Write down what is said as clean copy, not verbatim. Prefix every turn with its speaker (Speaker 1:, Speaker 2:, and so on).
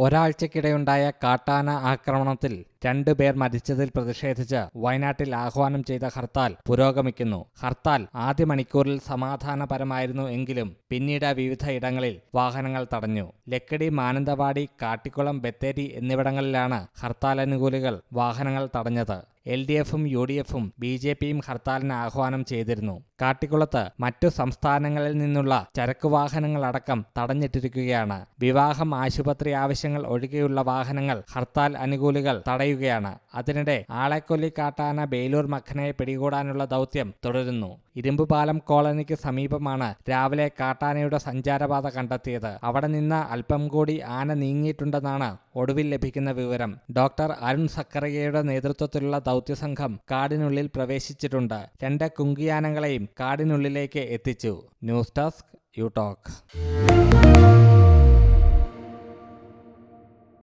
Speaker 1: ഒരാഴ്ചക്കിടെയുണ്ടായ കാട്ടാന ആക്രമണത്തിൽ 2 പേർ മരിച്ചതിൽ പ്രതിഷേധിച്ച് വയനാട്ടിൽ ആഹ്വാനം ചെയ്ത ഹർത്താൽ പുരോഗമിക്കുന്നു. ഹർത്താൽ ആദ്യ മണിക്കൂറിൽ സമാധാനപരമായിരുന്നു എങ്കിലും പിന്നീട് വിവിധ ഇടങ്ങളിൽ വാഹനങ്ങൾ തടഞ്ഞു. ലക്കിടി, മാനന്തവാടി, കാട്ടിക്കുളം, ബത്തേരി എന്നിവിടങ്ങളിലാണ് ഹർത്താൽ അനുകൂലികൾ വാഹനങ്ങൾ തടഞ്ഞത്. LDFും UDFും BJPയും ഹർത്താലിന് ആഹ്വാനം ചെയ്തിരുന്നു. കാട്ടിക്കുളത്ത് മറ്റു സംസ്ഥാനങ്ങളിൽ നിന്നുള്ള ചരക്ക് വാഹനങ്ങളടക്കം തടഞ്ഞിട്ടിരിക്കുകയാണ്. വിവാഹം, ആശുപത്രി ആവശ്യങ്ങൾ ഒഴികെയുള്ള വാഹനങ്ങൾ ഹർത്താൽ അനുകൂലികൾ തടയുകയാണ്. അതിനിടെ ആളെക്കൊല്ലി കാട്ടാന ബേലൂർ മഖനയെ പിടികൂടാനുള്ള ദൗത്യം തുടരുന്നു. ഇരുമ്പുപാലം കോളനിക്ക് സമീപമാണ് രാവിലെ കാട്ടാനയുടെ സഞ്ചാരപാത കണ്ടെത്തിയത്. അവിടെ നിന്ന് അല്പം കൂടി ആന നീങ്ങിയിട്ടുണ്ടെന്നാണ് ഒടുവിൽ ലഭിക്കുന്ന വിവരം. ഡോക്ടർ അരുൺ സക്കറിയയുടെ നേതൃത്വത്തിലുള്ള ദൗത്യസംഘം കാടിനുള്ളിൽ പ്രവേശിച്ചിട്ടുണ്ട്. 2 കുങ്കിയാനകളെയും കാടിനുള്ളിലേക്ക് എത്തിച്ചു. News desk you talk.